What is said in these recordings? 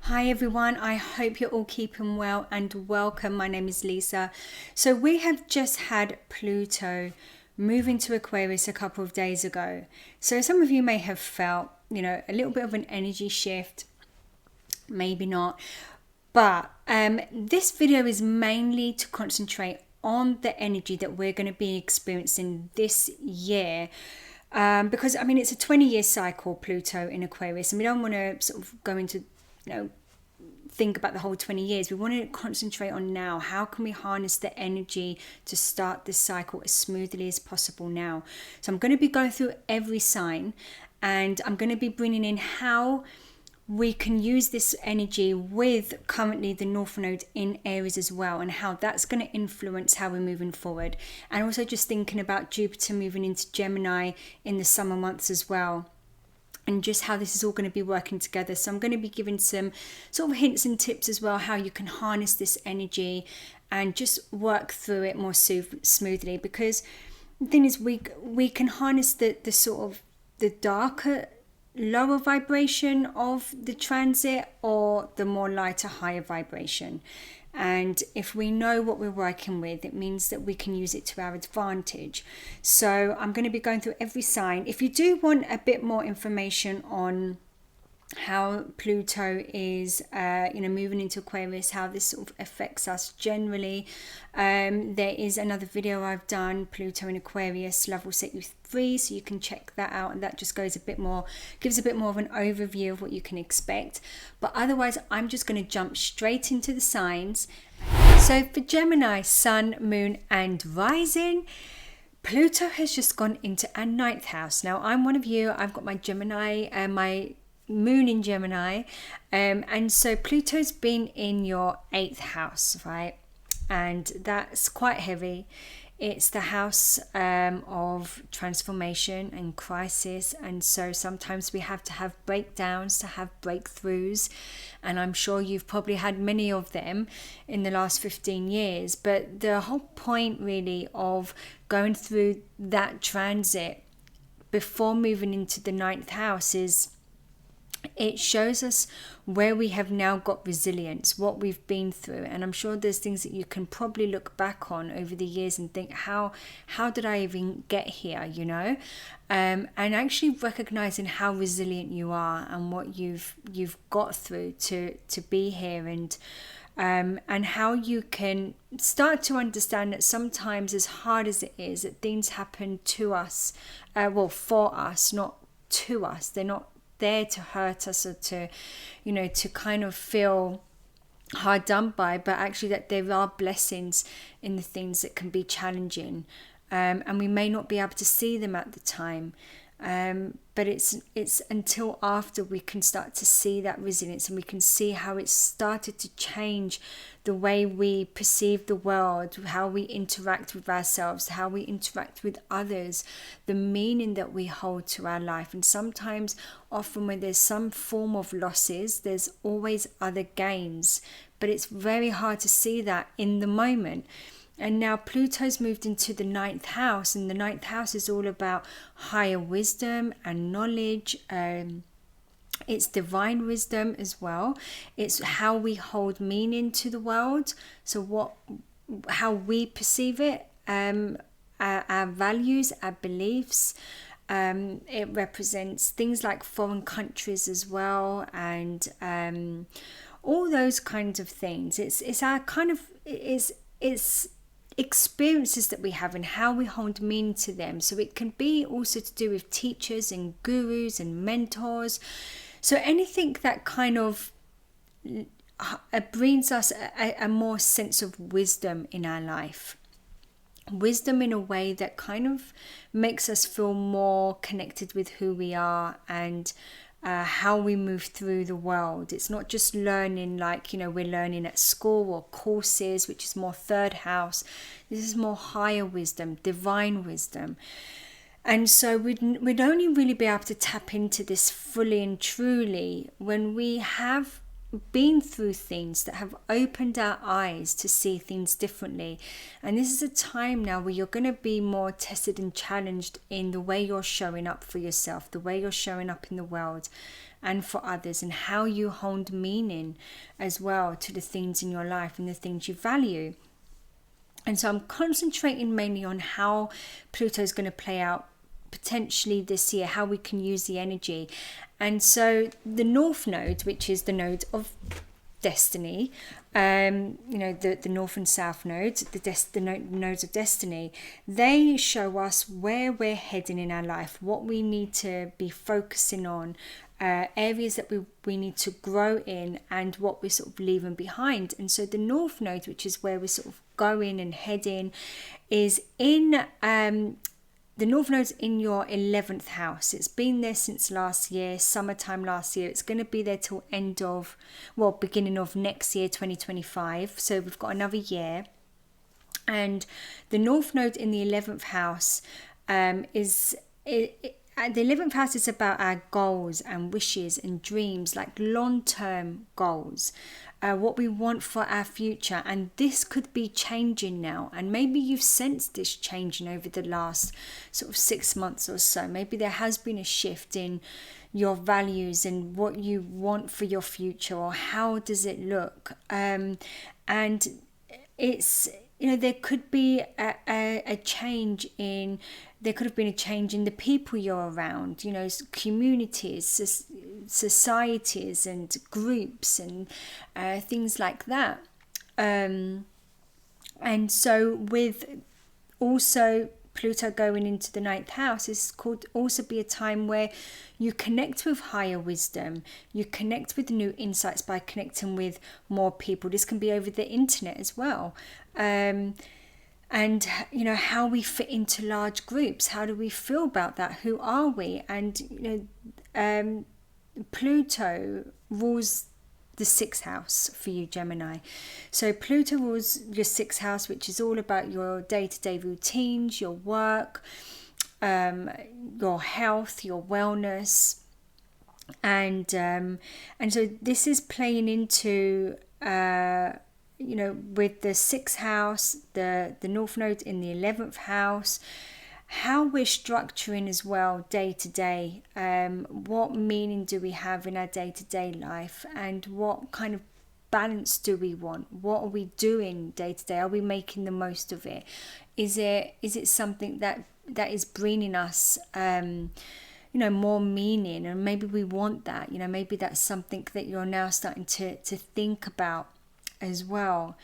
Hi everyone, I hope you're all keeping well and welcome. My name is Lisa. So we have just had Pluto move into Aquarius a couple of days ago. So some of you may have felt, a little bit of an energy shift, maybe not. But this video is mainly to concentrate on the energy that we're going to be experiencing this year. Because it's a 20-year cycle, Pluto in Aquarius, and we don't want to sort of go into think about the whole 20 years. We want to concentrate on now. How can we harness the energy to start this cycle as smoothly as possible now? So I'm going to be going through every sign, and I'm going to be bringing in how we can use this energy with currently the North Node in Aries as well, and how that's going to influence how we're moving forward. And also just thinking about Jupiter moving into Gemini in the summer months as well, and just how this is all going to be working together. So I'm going to be giving some sort of hints and tips as well, how you can harness this energy and just work through it more smoothly. Because the thing is, we can harness the sort of the darker, lower vibration of the transit, or the more lighter, higher vibration. And if we know what we're working with, it means that we can use it to our advantage. So I'm going to be going through every sign. If you do want a bit more information on how Pluto is moving into Aquarius, how this sort of affects us generally, there is another video I've done, Pluto in Aquarius, Love Will Set You Free, so you can check that out, and that just gives a bit more of an overview of what you can expect. But otherwise, I'm just going to jump straight into the signs. So for Gemini, Sun, Moon and Rising, Pluto has just gone into our 9th house. Now I'm one of you. I've got my Gemini and my Moon in Gemini, and so Pluto's been in your 8th house, right? And that's quite heavy. It's the house of transformation and crisis, and so sometimes we have to have breakdowns to have breakthroughs, and I'm sure you've probably had many of them in the last 15 years. But the whole point really of going through that transit before moving into the 9th house is it shows us where we have now got resilience, what we've been through. And I'm sure there's things that you can probably look back on over the years and think, how did I even get here, and actually recognizing how resilient you are and what you've got through to be here, and how you can start to understand that sometimes, as hard as it is, that things happen to us, for us, not to us. They're not there to hurt us or to kind of feel hard done by, but actually that there are blessings in the things that can be challenging, and we may not be able to see them at the time, but it's until after we can start to see that resilience, and we can see how it's started to change the way we perceive the world, how we interact with ourselves, how we interact with others, the meaning that we hold to our life. And sometimes, often when there's some form of losses, there's always other gains, but it's very hard to see that in the moment. And now Pluto's moved into the 9th house, and the 9th house is all about higher wisdom and knowledge. It's divine wisdom as well. It's how we hold meaning to the world. So how we perceive it, our values, our beliefs. It represents things like foreign countries as well, and all those kinds of things. It's our kind of it's experiences that we have and how we hold meaning to them. So it can be also to do with teachers and gurus and mentors. So anything that kind of brings us a more sense of wisdom in our life. Wisdom in a way that kind of makes us feel more connected with who we are and how we move through the world. It's not just learning like, we're learning at school or courses, which is more 3rd house. This is more higher wisdom, divine wisdom. And so we'd only really be able to tap into this fully and truly when we have been through things that have opened our eyes to see things differently. And this is a time now where you're going to be more tested and challenged in the way you're showing up for yourself, the way you're showing up in the world and for others, and how you hold meaning as well to the things in your life and the things you value. And so I'm concentrating mainly on how Pluto is going to play out potentially this year, how we can use the energy. And so the North Node, which is the node of destiny, the North and South nodes, the nodes of destiny, they show us where we're heading in our life, what we need to be focusing on, areas that we need to grow in, and what we're sort of leaving behind. And so the North Node, which is where we're sort of going and heading, is in the North Node's in your 11th house. It's been there since last year, summertime last year. It's going to be there till beginning of next year, 2025. So we've got another year. And the North Node in the 11th house the 11th house is about our goals and wishes and dreams, like long-term goals, what we want for our future. And this could be changing now. And maybe you've sensed this changing over the last sort of 6 months or so. Maybe there has been a shift in your values and what you want for your future, or how does it look. And it's, there could be a change in, there could have been a change in the people you're around, communities, societies and groups and things like that. And so with also Pluto going into the 9th house, is could also be a time where you connect with higher wisdom, you connect with new insights by connecting with more people. This can be over the internet as well. And how we fit into large groups, how do we feel about that, who are we? And Pluto rules the 6th house for you, Gemini. So Pluto rules your 6th house, which is all about your day-to-day routines, your work, your health, your wellness, and so this is playing into with the 6th house, the North Node in the 11th house, how we're structuring as well day to day. What meaning do we have in our day-to-day life, and what kind of balance do we want? What are we doing day to day? Are we making the most of it? Is it something that is bringing us more meaning? And maybe we want that. Maybe that's something that you're now starting to think about as well.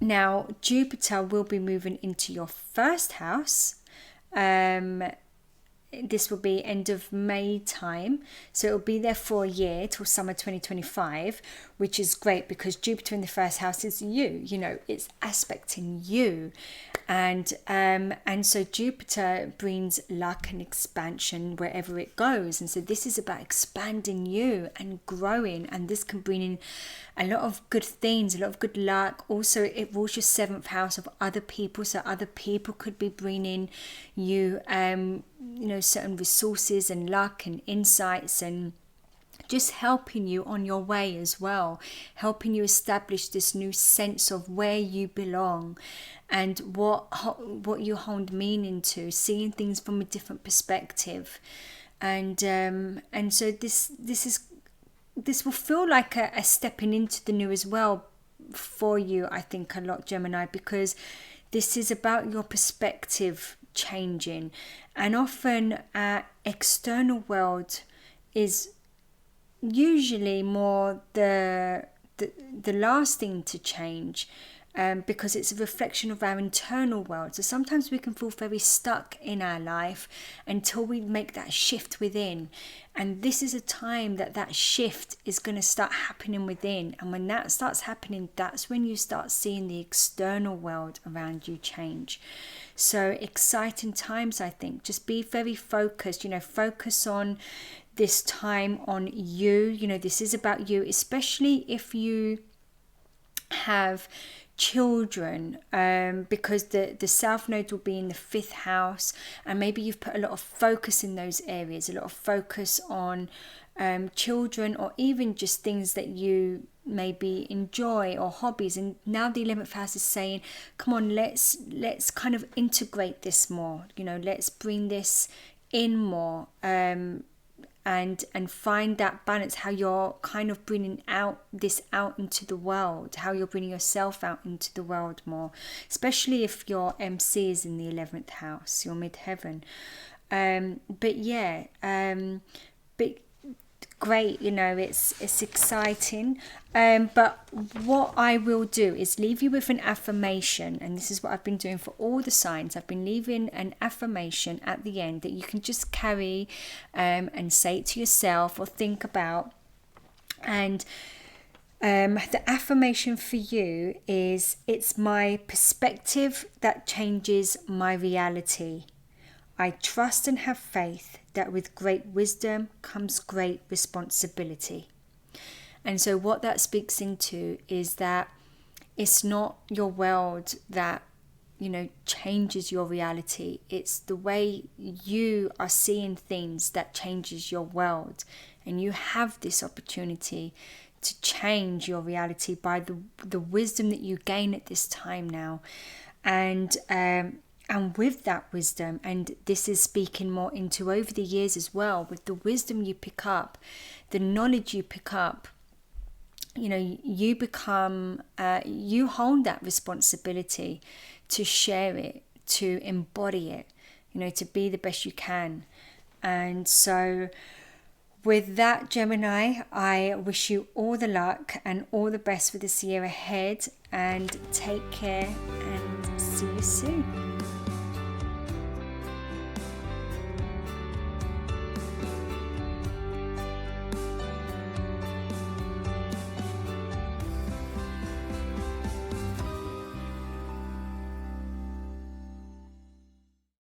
Now Jupiter will be moving into your 1st house. This will be end of May time, so it'll be there for a year till summer 2025, which is great because Jupiter in the 1st house is you, it's aspecting you, and so Jupiter brings luck and expansion wherever it goes. And so this is about expanding you and growing, and this can bring in a lot of good things, a lot of good luck. Also, it rules your 7th house of other people, so other people could be bringing you certain resources and luck and insights, and just helping you on your way as well, helping you establish this new sense of where you belong and what you hold meaning to, seeing things from a different perspective. And so this will feel like a stepping into the new as well for you, I think, a lot, Gemini, because this is about your perspective changing. And often our external world is usually more the last thing to change, because it's a reflection of our internal world. So sometimes we can feel very stuck in our life until we make that shift within. And this is a time that shift is going to start happening within. And when that starts happening, that's when you start seeing the external world around you change. So exciting times, I think. Just be very focused, focus on this time on you. This is about you, especially if you have children, because the South Node will be in the 5th house, and maybe you've put a lot of focus in those areas, a lot of focus on children, or even just things that you maybe enjoy, or hobbies. And now the 11th house is saying, come on, let's kind of integrate this more, let's bring this in more, and find that balance, how you're kind of bringing this out into the world, how you're bringing yourself out into the world more, especially if your MC is in the 11th house, your midheaven. But great, it's exciting. But what I will do is leave you with an affirmation, and this is what I've been doing for all the signs. I've been leaving an affirmation at the end that you can just carry and say it to yourself or think about. And the affirmation for you is, it's my perspective that changes my reality. I trust and have faith that with great wisdom comes great responsibility. And so what that speaks into is that it's not your world that, changes your reality. It's the way you are seeing things that changes your world. And you have this opportunity to change your reality by the wisdom that you gain at this time now. And with that wisdom, and this is speaking more into over the years as well, with the wisdom you pick up, the knowledge you pick up, you become, you hold that responsibility to share it, to embody it, to be the best you can. And so with that, Gemini, I wish you all the luck and all the best for this year ahead, and take care, and see you soon.